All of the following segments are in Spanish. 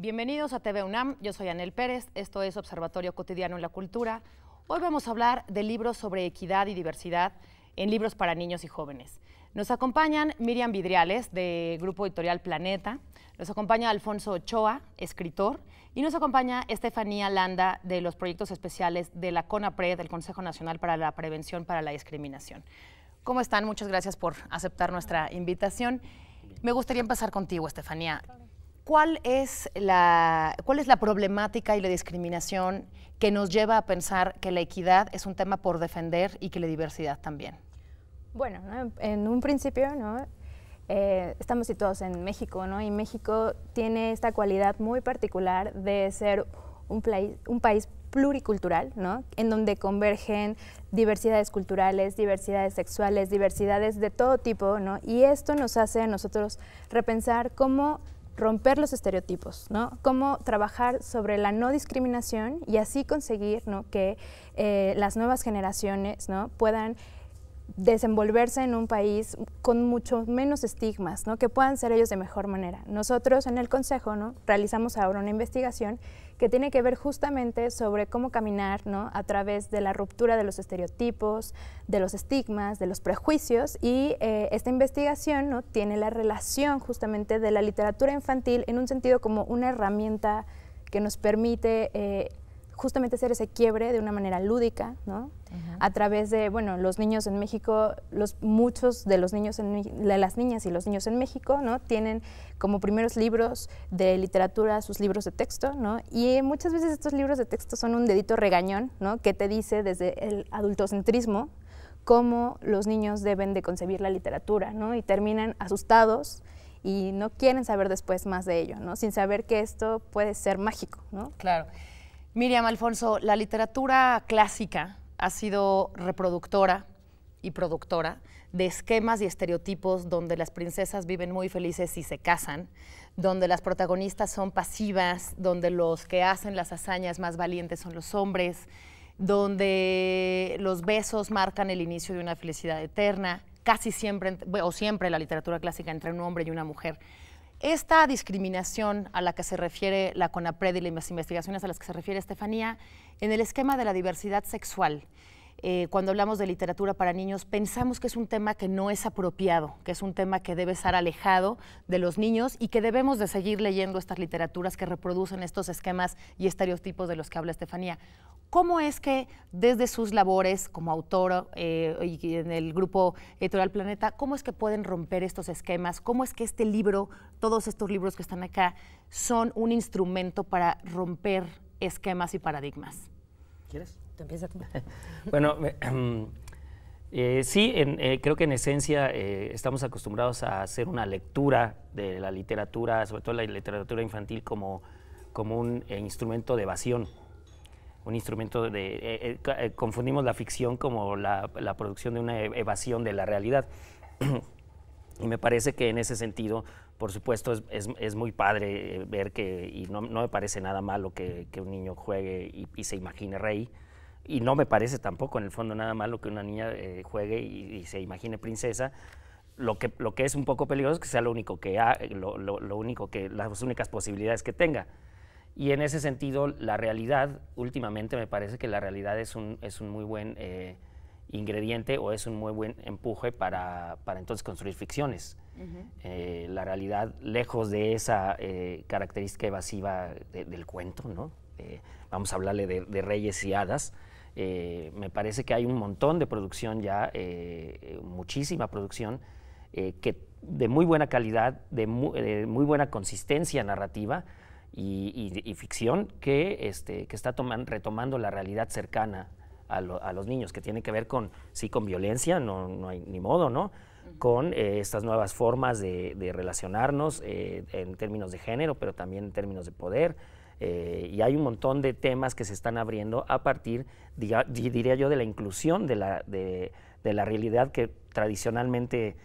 Bienvenidos a TV UNAM, yo soy Anel Pérez, esto es Observatorio Cotidiano en la Cultura. Hoy vamos a hablar de libros sobre equidad y diversidad en libros para niños y jóvenes. Nos acompañan Miriam Vidriales, de Grupo Editorial Planeta, nos acompaña Alfonso Ochoa, escritor, y nos acompaña Estefanía Landa, de los proyectos especiales de la CONAPRED, del Consejo Nacional para la Prevención para la Discriminación. ¿Cómo están? Muchas gracias por aceptar nuestra invitación. Me gustaría empezar contigo, Estefanía. ¿Cuál es la problemática y la discriminación que nos lleva a pensar que la equidad es un tema por defender y que la diversidad también? Bueno, ¿no? En un principio, ¿no? Estamos situados en México, ¿no? Y México tiene esta cualidad muy particular de ser un país pluricultural, ¿no? En donde convergen diversidades culturales, diversidades sexuales, diversidades de todo tipo, ¿no? Y esto nos hace a nosotros repensar cómo romper los estereotipos, ¿no? Cómo trabajar sobre la no discriminación y así conseguir, ¿no? que las nuevas generaciones, ¿no? puedan desenvolverse en un país con mucho menos estigmas, ¿no? que puedan ser ellos de mejor manera. Nosotros en el Consejo, ¿no? realizamos ahora una investigación que tiene que ver justamente sobre cómo caminar, ¿no? a través de la ruptura de los estereotipos, de los estigmas, de los prejuicios, y esta investigación, ¿no? tiene la relación justamente de la literatura infantil en un sentido como una herramienta que nos permite justamente hacer ese quiebre de una manera lúdica, ¿no? A través de, bueno, los niños en México, muchos de los niños, las niñas y los niños en México, ¿no? tienen como primeros libros de literatura sus libros de texto, ¿no? Y muchas veces estos libros de texto son un dedito regañón, ¿no? que te dice desde el adultocentrismo cómo los niños deben de concebir la literatura, ¿no? y terminan asustados y no quieren saber después más de ello, ¿no? sin saber que esto puede ser mágico, ¿no? Claro. Miriam, Alfonso, la literatura clásica ha sido reproductora y productora de esquemas y estereotipos donde las princesas viven muy felices y se casan, donde las protagonistas son pasivas, donde los que hacen las hazañas más valientes son los hombres, donde los besos marcan el inicio de una felicidad eterna, casi siempre, o siempre la literatura clásica entre un hombre y una mujer. Esta discriminación a la que se refiere la CONAPRED y las investigaciones a las que se refiere Estefanía, en el esquema de la diversidad sexual, cuando hablamos de literatura para niños, pensamos que es un tema que no es apropiado, que es un tema que debe estar alejado de los niños y que debemos de seguir leyendo estas literaturas que reproducen estos esquemas y estereotipos de los que habla Estefanía. ¿Cómo es que desde sus labores como autora y en el Grupo Editorial Planeta, cómo es que pueden romper estos esquemas? ¿Cómo es que este libro, todos estos libros que están acá, son un instrumento para romper esquemas y paradigmas? ¿Quieres? Tú empieza tú. Bueno, sí, creo que en esencia estamos acostumbrados a hacer una lectura de la literatura, sobre todo la literatura infantil, como un instrumento de evasión. Un instrumento de... confundimos la ficción como la producción de una evasión de la realidad. Y me parece que en ese sentido, por supuesto, es muy padre ver que, y no me parece nada malo que un niño juegue y se imagine rey, y no me parece tampoco en el fondo nada malo que una niña juegue y se imagine princesa. Lo que es un poco peligroso es que sea lo único que las únicas posibilidades que tenga. Y en ese sentido, la realidad, últimamente me parece que la realidad es un muy buen ingrediente o es un muy buen empuje para entonces construir ficciones. La realidad, lejos de esa característica evasiva del cuento, ¿no? Vamos a hablarle de reyes y hadas. Me parece que hay un montón de producción ya, muchísima producción, que de muy buena calidad, de muy buena consistencia narrativa, y ficción que está retomando la realidad cercana a los niños, que tiene que ver con violencia, no hay ni modo, ¿no? Con estas nuevas formas de relacionarnos en términos de género, pero también en términos de poder, y hay un montón de temas que se están abriendo a partir, diría yo, de la inclusión de la realidad que tradicionalmente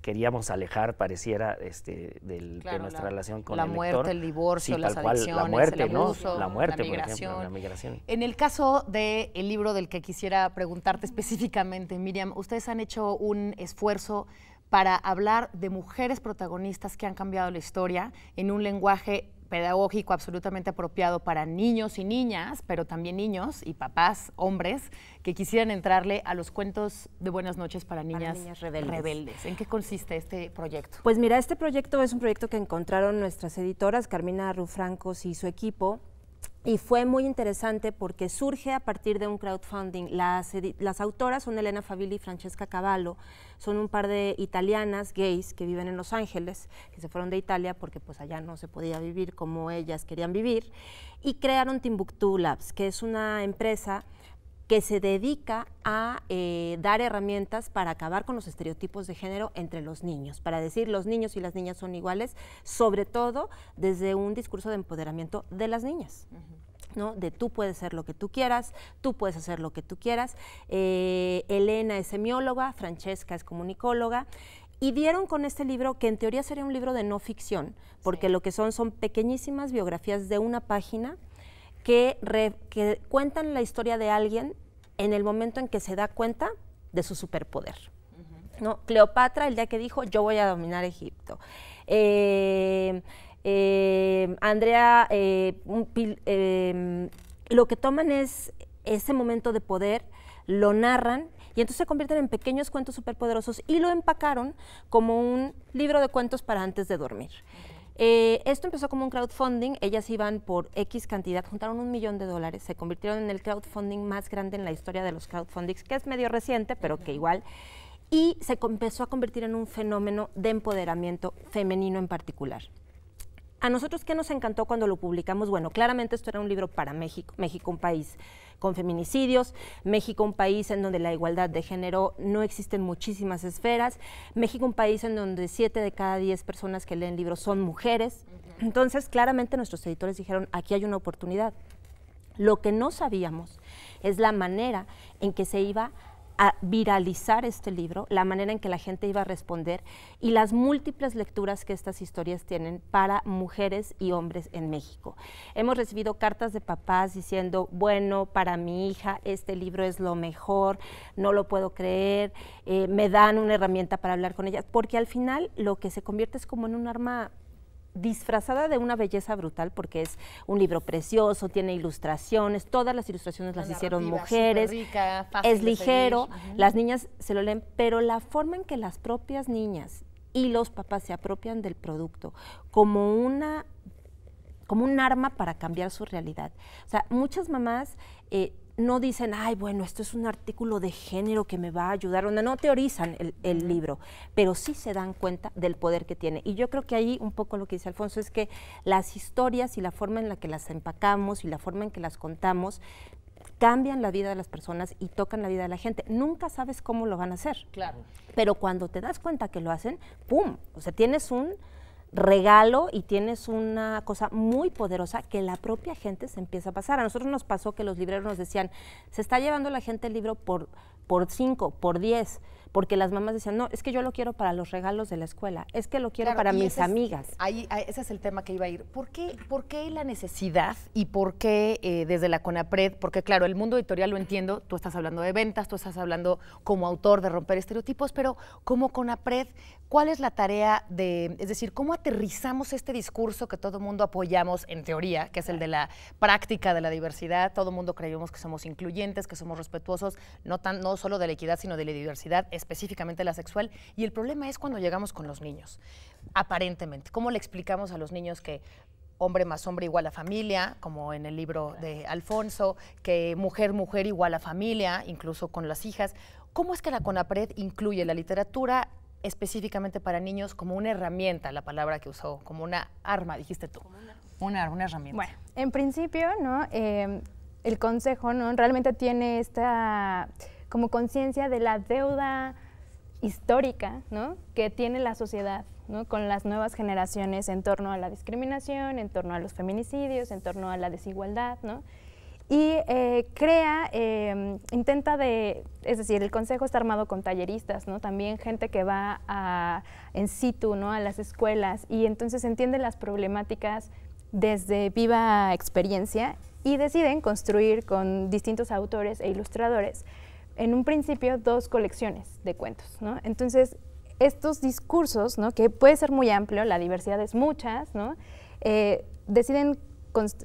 queríamos alejar, pareciera, de nuestra relación con el lector. La muerte, el divorcio, sí, las adicciones, la muerte, el abuso, ¿no? La muerte, la por ejemplo, la migración. En el caso del libro del que quisiera preguntarte específicamente, Miriam, ustedes han hecho un esfuerzo para hablar de mujeres protagonistas que han cambiado la historia en un lenguaje pedagógico absolutamente apropiado para niños y niñas, pero también niños y papás, hombres, que quisieran entrarle a los cuentos de Buenas noches para niñas rebeldes. ¿En qué consiste este proyecto? Pues mira, este proyecto es un proyecto que encontraron nuestras editoras, Carmina Rufrancos y su equipo, y fue muy interesante porque surge a partir de un crowdfunding. Las autoras son Elena Favilli y Francesca Cavallo, son un par de italianas gays que viven en Los Ángeles, que se fueron de Italia porque pues allá no se podía vivir como ellas querían vivir, y crearon Timbuktu Labs, que es una empresa que se dedica a dar herramientas para acabar con los estereotipos de género entre los niños, para decir los niños y las niñas son iguales, sobre todo desde un discurso de empoderamiento de las niñas. ¿No? De tú puedes ser lo que tú quieras, tú puedes hacer lo que tú quieras. Elena es semióloga, Francesca es comunicóloga, y dieron con este libro, que en teoría sería un libro de no ficción, porque lo que son pequeñísimas biografías de una página que cuentan la historia de alguien en el momento en que se da cuenta de su superpoder. ¿No? Cleopatra, el día que dijo, yo voy a dominar Egipto. Andrea, lo que toman es ese momento de poder, lo narran, y entonces se convierten en pequeños cuentos superpoderosos y lo empacaron como un libro de cuentos para antes de dormir. Esto empezó como un crowdfunding, ellas iban por X cantidad, juntaron $1 millón, se convirtieron en el crowdfunding más grande en la historia de los crowdfundings, que es medio reciente, pero que igual, y se empezó a convertir en un fenómeno de empoderamiento femenino en particular. A nosotros, ¿qué nos encantó cuando lo publicamos? Bueno, claramente esto era un libro para México, México un país con feminicidios, México un país en donde la igualdad de género no existe en muchísimas esferas, México un país en donde 7 de cada 10 personas que leen libros son mujeres. Entonces, claramente nuestros editores dijeron, aquí hay una oportunidad. Lo que no sabíamos es la manera en que se iba a viralizar este libro, la manera en que la gente iba a responder y las múltiples lecturas que estas historias tienen para mujeres y hombres en México. Hemos recibido cartas de papás diciendo, bueno, para mi hija este libro es lo mejor, no lo puedo creer, me dan una herramienta para hablar con ella, porque al final lo que se convierte es como en un arma disfrazada de una belleza brutal, porque es un libro precioso, tiene ilustraciones, todas las ilustraciones las hicieron mujeres, rica, es ligero, las niñas se lo leen, pero la forma en que las propias niñas y los papás se apropian del producto como un arma para cambiar su realidad. O sea, muchas mamás no dicen, ay, bueno, esto es un artículo de género que me va a ayudar, no teorizan el libro, pero sí se dan cuenta del poder que tiene. Y yo creo que ahí un poco lo que dice Alfonso es que las historias y la forma en la que las empacamos y la forma en que las contamos cambian la vida de las personas y tocan la vida de la gente. Nunca sabes cómo lo van a hacer. Claro. Pero cuando te das cuenta que lo hacen, ¡pum! O sea, tienes un regalo y tienes una cosa muy poderosa que la propia gente se empieza a pasar. A nosotros nos pasó que los libreros nos decían, se está llevando la gente el libro por 5, por 10, porque las mamás decían, no, es que yo lo quiero para los regalos de la escuela, es que lo quiero para mis amigas. Ese es el tema que iba a ir. ¿Por qué la necesidad y por qué desde la CONAPRED? Porque claro, el mundo editorial lo entiendo, tú estás hablando de ventas, tú estás hablando como autor de romper estereotipos, pero como CONAPRED, ¿cuál es la tarea es decir, cómo aterrizamos este discurso que todo mundo apoyamos en teoría, que es el de la práctica de la diversidad? Todo mundo creemos que somos incluyentes, que somos respetuosos, no solo de la equidad, sino de la diversidad, específicamente la sexual, y el problema es cuando llegamos con los niños, aparentemente. ¿Cómo le explicamos a los niños que hombre más hombre igual a familia, como en el libro de Alfonso, que mujer igual a familia, incluso con las hijas? ¿Cómo es que la CONAPRED incluye la literatura específicamente para niños como una herramienta, la palabra que usó, como una arma, dijiste tú? Una herramienta. Bueno, en principio, ¿no? El Consejo, ¿no? Realmente tiene esta como conciencia de la deuda histórica, ¿no? Que tiene la sociedad, ¿no? Con las nuevas generaciones en torno a la discriminación, en torno a los feminicidios, en torno a la desigualdad, ¿no? Y es decir, el Consejo está armado con talleristas, ¿no? También gente que va en situ, ¿no? A las escuelas, y entonces entiende las problemáticas desde viva experiencia y deciden construir con distintos autores e ilustradores en un principio 2 colecciones de cuentos, ¿no? Entonces, estos discursos, ¿no? Que puede ser muy amplio, la diversidad es muchas, ¿no? deciden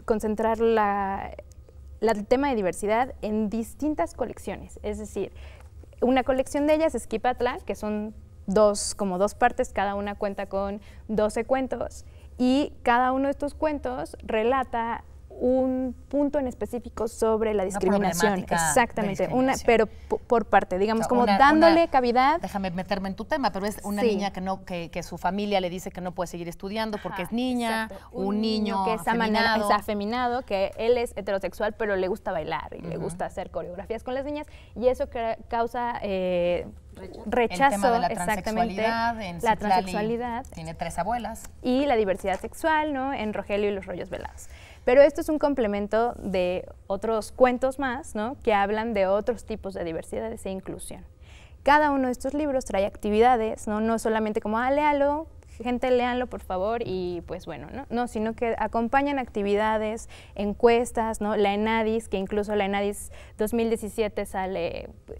concentrar el tema de diversidad en distintas colecciones. Es decir, una colección de ellas es Quipatla, que son como dos partes, cada una cuenta con 12 cuentos, y cada uno de estos cuentos relata un punto en específico sobre la discriminación. Exactamente, pero por parte, digamos, o sea, como dándole cavidad. Déjame meterme en tu tema, pero es una niña que su familia le dice que no puede seguir estudiando porque es niña, un niño que es afeminado, que él es heterosexual, pero le gusta bailar y le gusta hacer coreografías con las niñas, y eso causa rechazo, el tema de la transexualidad, en la transexualidad. Tiene 3 abuelas. Y la diversidad sexual, ¿no? En Rogelio y los rollos velados. Pero esto es un complemento de otros cuentos más, ¿no? Que hablan de otros tipos de diversidades e inclusión. Cada uno de estos libros trae actividades, no solamente como, léalo, gente, léanlo por favor, y pues bueno, no, sino que acompañan actividades, encuestas, ¿no? La ENADIS, que incluso la ENADIS 2017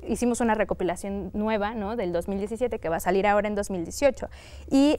hicimos una recopilación nueva, ¿no? Del 2017 que va a salir ahora en 2018, y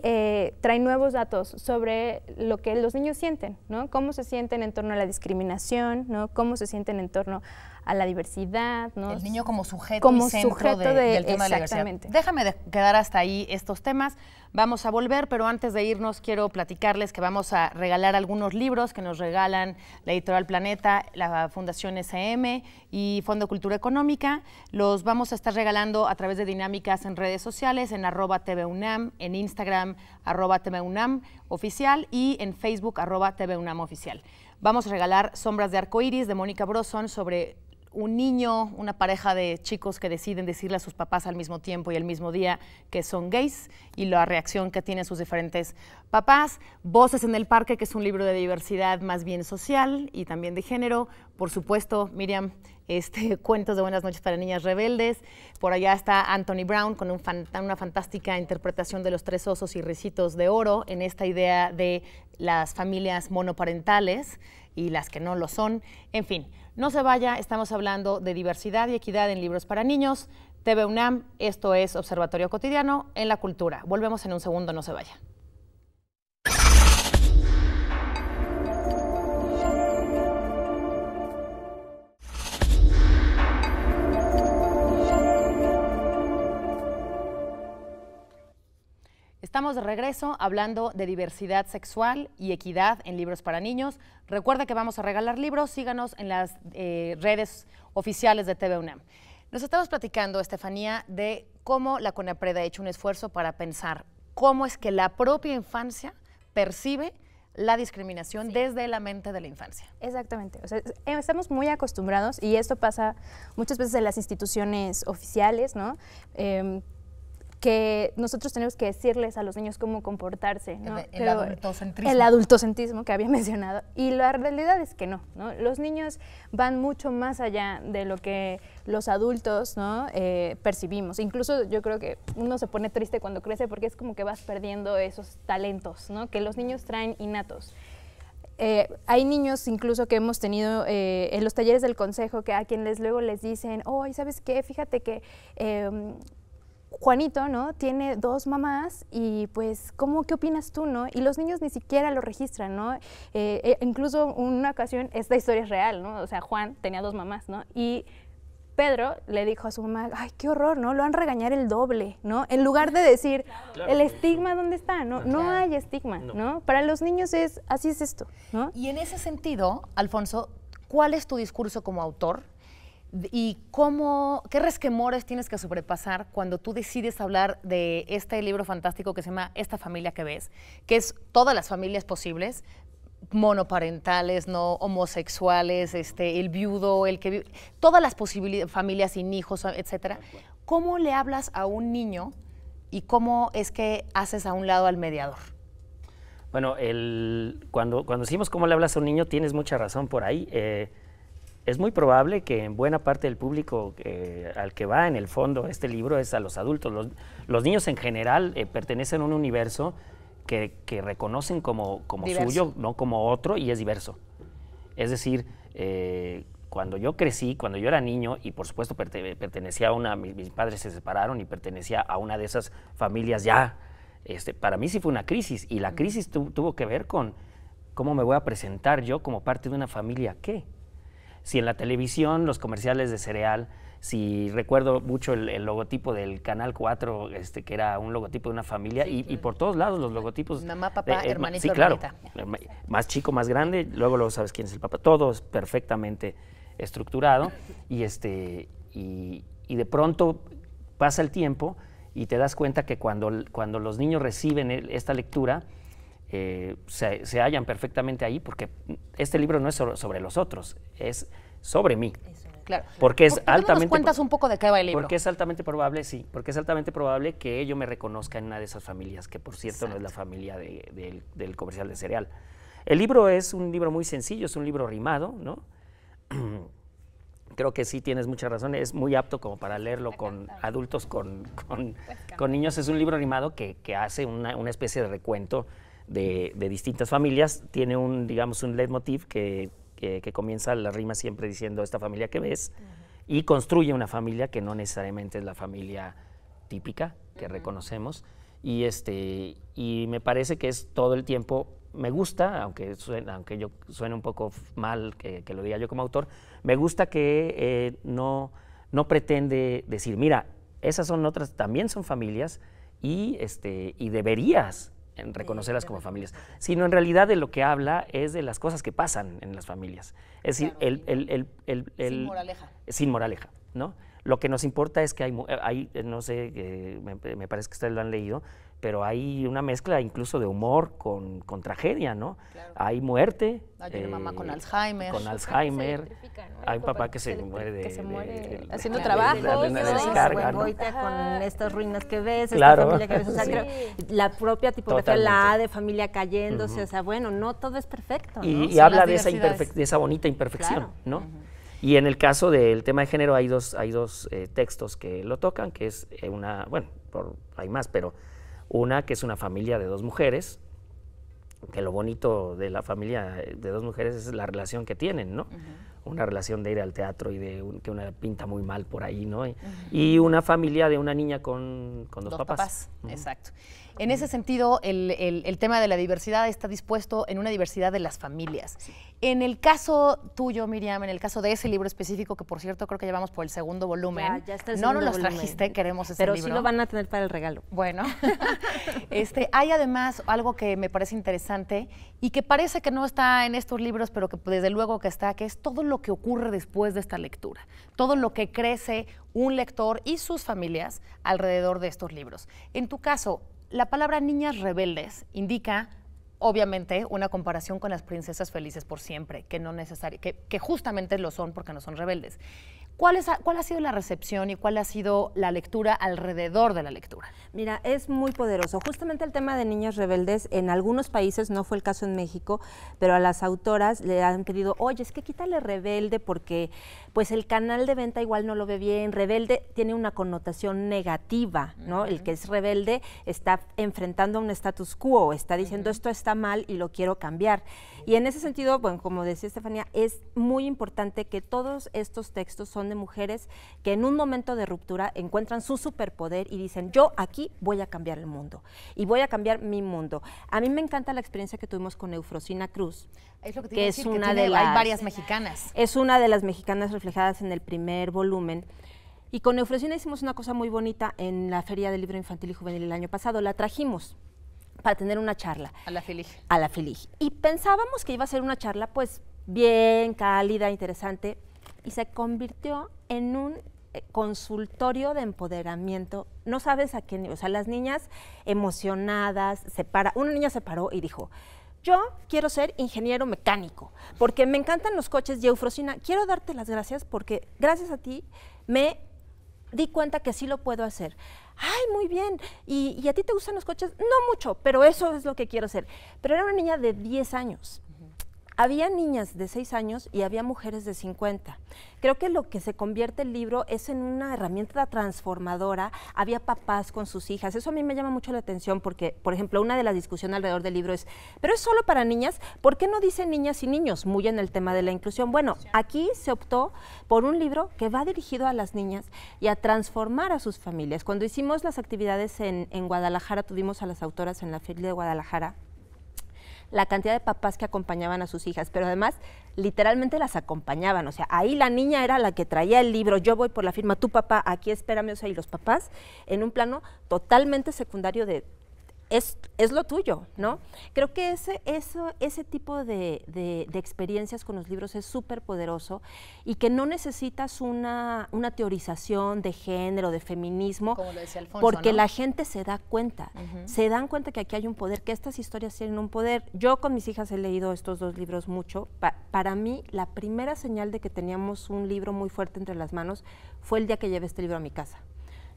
trae nuevos datos sobre lo que los niños sienten, ¿no? Cómo se sienten en torno a la discriminación, ¿no? Cómo se sienten en torno a la diversidad, ¿no? El niño como sujeto y centro del tema de la diversidad. Déjame quedar hasta ahí estos temas. Vamos a volver, pero antes de irnos quiero platicarles que vamos a regalar algunos libros que nos regalan la Editorial Planeta, la Fundación SM y Fondo Cultura Económica. Los vamos a estar regalando a través de dinámicas en redes sociales, en @TVUNAM, en Instagram @TVUNAM oficial y en Facebook @TVUNAM oficial. Vamos a regalar Sombras de Arcoíris de Mónica Brosson sobre un niño, una pareja de chicos que deciden decirle a sus papás al mismo tiempo y al mismo día que son gays y la reacción que tienen sus diferentes papás. Voces en el Parque, que es un libro de diversidad más bien social y también de género. Por supuesto, Miriam, Cuentos de Buenas Noches para Niñas Rebeldes. Por allá está Anthony Brown con una fantástica interpretación de Los 3 osos y Ricitos de Oro en esta idea de las familias monoparentales y las que no lo son. En fin, no se vaya, estamos hablando de diversidad y equidad en libros para niños. TVUNAM, esto es Observatorio Cotidiano en la Cultura. Volvemos en un segundo, no se vaya. Estamos de regreso hablando de diversidad sexual y equidad en libros para niños. Recuerda que vamos a regalar libros, síganos en las redes oficiales de TVUNAM. Nos estamos platicando, Estefanía, de cómo la CONAPRED ha hecho un esfuerzo para pensar cómo es que la propia infancia percibe la discriminación desde la mente de la infancia. Exactamente. O sea, estamos muy acostumbrados, y esto pasa muchas veces en las instituciones oficiales, ¿no? Que nosotros tenemos que decirles a los niños cómo comportarse, ¿no? El adultocentrismo. El adultocentrismo que había mencionado. Y la realidad es que no, ¿no? Los niños van mucho más allá de lo que los adultos, ¿no? Percibimos. Incluso yo creo que uno se pone triste cuando crece porque es como que vas perdiendo esos talentos, ¿no? Que los niños traen innatos. Hay niños incluso que hemos tenido en los talleres del consejo que a quienes luego les dicen, ¿sabes qué? Fíjate que Juanito, ¿no? Tiene 2 mamás y pues, ¿qué opinas tú, no? Y los niños ni siquiera lo registran, ¿no? Incluso en una ocasión, esta historia es real, ¿no? O sea, Juan tenía 2 mamás, ¿no? Y Pedro le dijo a su mamá, ¡ay, qué horror!, ¿no? Lo van a regañar el doble, ¿no? En lugar de decir, claro, el estigma, ¿dónde está? No, claro, no hay estigma, ¿no? Para los niños así es esto, ¿no? Y en ese sentido, Alfonso, ¿cuál es tu discurso como autor? ¿Y qué resquemores tienes que sobrepasar cuando tú decides hablar de este libro fantástico que se llama Esta familia que ves, que es todas las familias posibles, monoparentales, no homosexuales, el viudo, todas las familias sin hijos, etcétera? ¿Cómo le hablas a un niño y cómo es que haces a un lado al mediador? Bueno, cuando decimos cómo le hablas a un niño, tienes mucha razón por ahí. Es muy probable que en buena parte del público al que va en el fondo este libro es a los adultos. Los niños en general pertenecen a un universo que reconocen como suyo, no como otro, y es diverso. Es decir, cuando yo crecí, cuando yo era niño, y por supuesto pertenecía a mis padres se separaron y pertenecía a una de esas familias ya, para mí sí fue una crisis, y la crisis tuvo que ver con ¿cómo me voy a presentar yo como parte de una familia qué? Si en la televisión, los comerciales de cereal, si recuerdo mucho el logotipo del Canal 4, que era un logotipo de una familia, y por todos lados los logotipos. Mamá, papá, hermanito, sí, claro, hermanita. más chico, más grande, luego sabes quién es el papá, todo es perfectamente estructurado, y de pronto pasa el tiempo y te das cuenta que cuando los niños reciben esta lectura, se hallan perfectamente ahí, porque este libro no es sobre los otros, es sobre mí. Claro. Porque es ¿Por qué altamente. no nos cuentas un poco de qué va el libro? Porque es altamente probable, sí, porque es altamente probable que yo me reconozca en una de esas familias, que por cierto no es la familia del comercial de cereal. El libro es un libro muy sencillo, es un libro rimado, ¿no? Creo que sí tienes mucha razón, es muy apto como para leerlo con adultos, con niños. Es un libro rimado que hace una especie de recuento de distintas familias. Tiene un leitmotiv que comienza la rima siempre diciendo esta familia que ves, y construye una familia que no necesariamente es la familia típica que reconocemos, y me parece que es todo el tiempo. Me gusta, aunque yo suene un poco mal que lo diga yo como autor, me gusta que no pretende decir, mira, esas son otras, también son familias, y deberías reconocerlas como familias, sino en realidad de lo que habla es de las cosas que pasan en las familias. Es decir, sin moraleja. Sin moraleja, ¿no? Lo que nos importa es que hay no sé, me parece que ustedes lo han leído, pero hay una mezcla incluso de humor con tragedia, ¿no? Claro. Hay muerte. Hay una mamá con Alzheimer. Con Alzheimer. ¿no? Hay un papá que se muere haciendo trabajo. De descarga, ¿no? Con estas ruinas que ves, claro. Esta familia que ves. O sea, creo, la propia tipografía, la A de familia cayéndose, o sea, bueno, no todo es perfecto, ¿no? Y habla de esa bonita imperfección, claro. ¿no? Y en el caso del tema de género hay dos textos que lo tocan, que es hay más, pero una que es una familia de dos mujeres, que lo bonito de la familia de dos mujeres es la relación que tienen, ¿no? Una relación de ir al teatro y que una pinta muy mal por ahí, ¿no? Y una familia de una niña con dos papás. Exacto. En ese sentido, el tema de la diversidad está dispuesto en una diversidad de las familias. Sí. En el caso tuyo, Miriam, en el caso de ese libro específico, que por cierto creo que llevamos por el segundo volumen, ya está el no segundo nos los volumen. trajiste, queremos ese pero libro. Pero sí lo van a tener para el regalo. Bueno, hay además algo que me parece interesante y que parece que no está en estos libros, pero que desde luego que está, que es todo lo que ocurre después de esta lectura, todo lo que crece un lector y sus familias alrededor de estos libros. En tu caso, la palabra niñas rebeldes indica, obviamente, una comparación con las princesas felices por siempre, que justamente lo son porque no son rebeldes. ¿Cuál ha sido la recepción y cuál ha sido la lectura alrededor de la lectura? Mira, es muy poderoso. Justamente el tema de niñas rebeldes, en algunos países, no fue el caso en México, pero a las autoras le han pedido, oye, es que quítale rebelde porque pues el canal de venta igual no lo ve bien. Rebelde tiene una connotación negativa, ¿no? El que es rebelde está enfrentando a un status quo, está diciendo esto está mal y lo quiero cambiar. Y en ese sentido, bueno, como decía Estefanía, es muy importante que todos estos textos son de mujeres que en un momento de ruptura encuentran su superpoder y dicen, yo aquí voy a cambiar el mundo y voy a cambiar mi mundo. A mí me encanta la experiencia que tuvimos con Eufrosina Cruz, es lo que que es una hay varias mexicanas. Es una de las mexicanas reflejadas en el primer volumen. Y con Eufrosina hicimos una cosa muy bonita en la Feria del Libro Infantil y Juvenil el año pasado. La trajimos para tener una charla. A la FILIG. A la FILIG. Y pensábamos que iba a ser una charla pues bien cálida, interesante, y se convirtió en un consultorio de empoderamiento. No sabes a qué nivel, o sea, las niñas emocionadas, una niña se paró y dijo, yo quiero ser ingeniero mecánico, porque me encantan los coches, y Eufrosina, quiero darte las gracias porque gracias a ti me di cuenta que sí lo puedo hacer. Ay, muy bien. ¿Y a ti te gustan los coches? No mucho, pero eso es lo que quiero hacer. Pero era una niña de 10 años. Había niñas de 6 años y había mujeres de 50. Creo que lo que se convierte el libro es en una herramienta transformadora. Había papás con sus hijas. Eso a mí me llama mucho la atención porque, por ejemplo, una de las discusiones alrededor del libro es, ¿pero es solo para niñas? ¿Por qué no dicen niñas y niños? Muy en el tema de la inclusión. Bueno, aquí se optó por un libro que va dirigido a las niñas y a transformar a sus familias. Cuando hicimos las actividades en Guadalajara, tuvimos a las autoras en la Feria de Guadalajara. la cantidad de papás que acompañaban a sus hijas, pero además literalmente las acompañaban, o sea, ahí la niña era la que traía el libro, yo voy por la firma, tu papá, aquí espérame, o sea, y los papás en un plano totalmente secundario de es lo tuyo, ¿no? Creo que ese tipo de experiencias con los libros es súper poderoso y que no necesitas una teorización de género, de feminismo, como lo decía Alfonso, porque ¿no? la gente se da cuenta, se dan cuenta que aquí hay un poder, que estas historias tienen un poder. Yo con mis hijas he leído estos dos libros mucho. Para mí, la primera señal de que teníamos un libro muy fuerte entre las manos fue el día que llevé este libro a mi casa.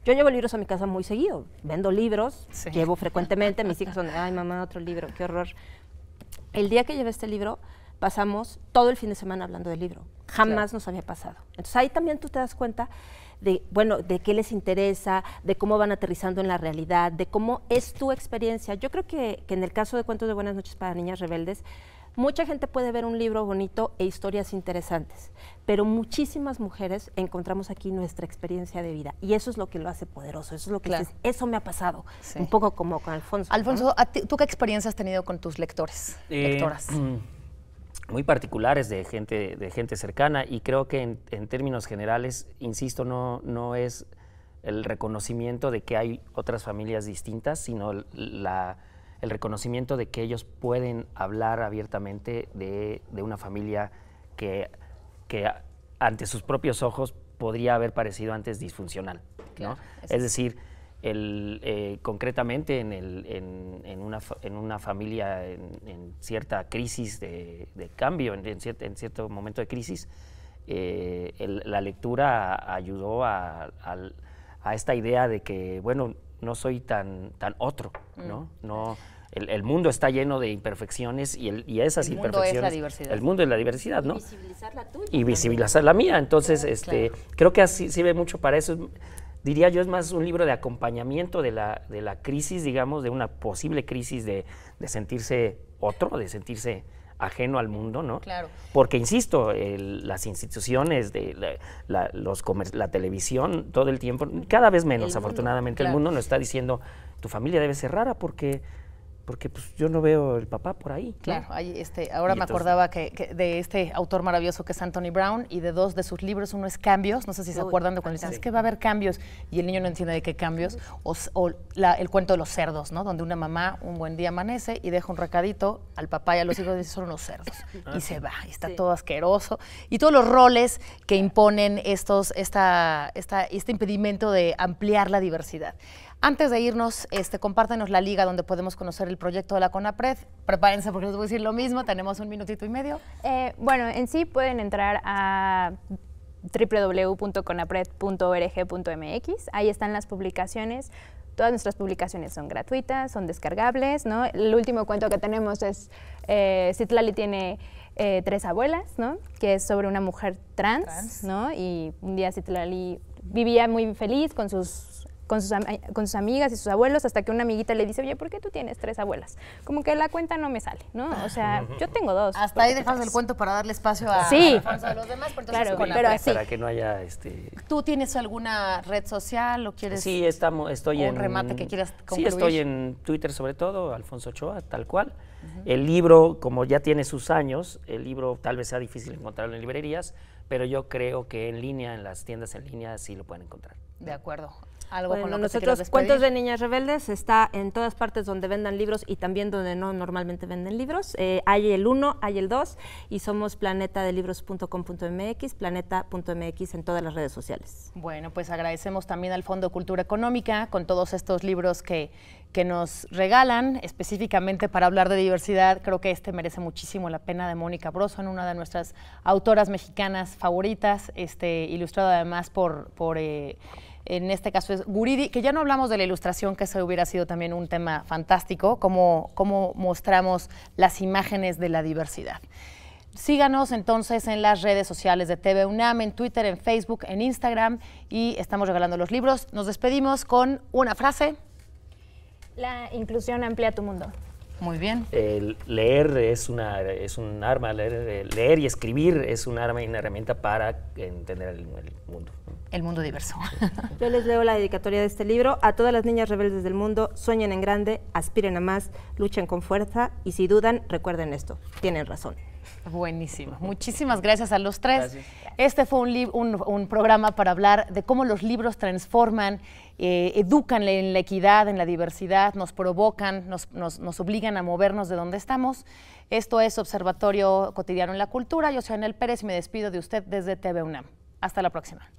Yo llevo libros a mi casa muy seguido, vendo libros, sí. llevo frecuentemente, mis hijas son de, ay mamá, otro libro, qué horror. El día que llevé este libro, pasamos todo el fin de semana hablando del libro, jamás nos había pasado. Entonces ahí también tú te das cuenta de, bueno, de qué les interesa, de cómo van aterrizando en la realidad, de cómo es tu experiencia. Yo creo que en el caso de Cuentos de Buenas Noches para Niñas Rebeldes, mucha gente puede ver un libro bonito e historias interesantes, pero muchísimas mujeres encontramos aquí nuestra experiencia de vida y eso es lo que lo hace poderoso, eso es lo que dices, eso me ha pasado, un poco como con Alfonso. Alfonso, ¿no? ¿Tú qué experiencia has tenido con tus lectores, lectoras? Muy particulares de gente cercana y creo que en términos generales, insisto, no es el reconocimiento de que hay otras familias distintas, sino el reconocimiento de que ellos pueden hablar abiertamente de una familia que ante sus propios ojos podría haber parecido antes disfuncional, ¿no? Es decir, concretamente en una familia en cierta crisis de cambio, en cierto momento de crisis, la lectura ayudó a esta idea de que, bueno, no soy tan otro, ¿no? El mundo está lleno de imperfecciones y esas imperfecciones. El mundo es la diversidad. El mundo es la diversidad, ¿no? Y visibilizar la tuya. Y visibilizar la mía. Entonces, creo que así sirve mucho para eso. Diría yo, es más un libro de acompañamiento de la crisis, digamos, de una posible crisis de sentirse otro, de sentirse ajeno al mundo, ¿no? Claro. Porque, insisto, las instituciones, la televisión, todo el tiempo, cada vez menos, afortunadamente, el mundo nos está diciendo, tu familia debe ser rara porque pues, yo no veo el papá por ahí. Claro, ¿no? Ahora me acordaba que de este autor maravilloso que es Anthony Brown y de dos de sus libros, uno es Cambios, no sé si se acuerdan de cuando dicen, es que va a haber cambios y el niño no entiende de qué cambios, el cuento de los cerdos, ¿no? Donde una mamá un buen día amanece y deja un recadito al papá y a los hijos y dice, son unos cerdos, y se va, y está todo asqueroso, y todos los roles que imponen este impedimento de ampliar la diversidad. Antes de irnos, compártenos la liga donde podemos conocer el proyecto de la CONAPRED. Prepárense porque les voy a decir lo mismo, tenemos un minutito y medio. Bueno, en sí pueden entrar a www.conapred.org.mx, ahí están las publicaciones. Todas nuestras publicaciones son gratuitas, son descargables, ¿no? El último cuento que tenemos es, Citlali tiene 3 abuelas, ¿no? Que es sobre una mujer trans, ¿no? Y un día Citlali vivía muy feliz con sus amigas y sus abuelos, hasta que una amiguita le dice, oye, ¿por qué tú tienes 3 abuelas? Como que la cuenta no me sale, ¿no? O sea, yo tengo 2. Hasta ahí dejamos el cuento para darle espacio a los demás, pero, pero así. Para que no haya... ¿Tú tienes alguna red social o quieres...? Sí, estoy en... ¿Un remate que quieras concluir? Sí, estoy en Twitter sobre todo, Alfonso Ochoa, tal cual. El libro, como ya tiene sus años, el libro tal vez sea difícil encontrarlo en librerías, pero yo creo que en línea, en las tiendas en línea, sí lo pueden encontrar. De acuerdo. ¿Algo Bueno, con lo que nosotros Cuentos de Niñas Rebeldes está en todas partes donde vendan libros y también donde no normalmente venden libros. Hay el 1, hay el 2 y somos planetadelibros.com.mx, planeta.mx en todas las redes sociales. Bueno, pues agradecemos también al Fondo de Cultura Económica con todos estos libros que nos regalan específicamente para hablar de diversidad. Creo que merece muchísimo la pena, de Mónica Brosson, una de nuestras autoras mexicanas favoritas, ilustrado además por en este caso es Guridi, que ya no hablamos de la ilustración, que ese hubiera sido también un tema fantástico, cómo mostramos las imágenes de la diversidad. Síganos entonces en las redes sociales de TV UNAM, en Twitter, en Facebook, en Instagram, y estamos regalando los libros. Nos despedimos con una frase. La inclusión amplía tu mundo. Muy bien. Leer es un arma, leer y escribir es un arma y una herramienta para entender el mundo. El mundo diverso. Yo les leo la dedicatoria de este libro. A todas las niñas rebeldes del mundo, sueñen en grande, aspiren a más, luchen con fuerza y si dudan, recuerden esto, tienen razón. Buenísimo. Muchísimas gracias a los tres. Gracias. Este fue un programa para hablar de cómo los libros transforman, educan en la equidad, en la diversidad, nos provocan, nos obligan a movernos de donde estamos. Esto es Observatorio Cotidiano en la Cultura. Yo soy Anel Pérez y me despido de usted desde TV UNAM. Hasta la próxima.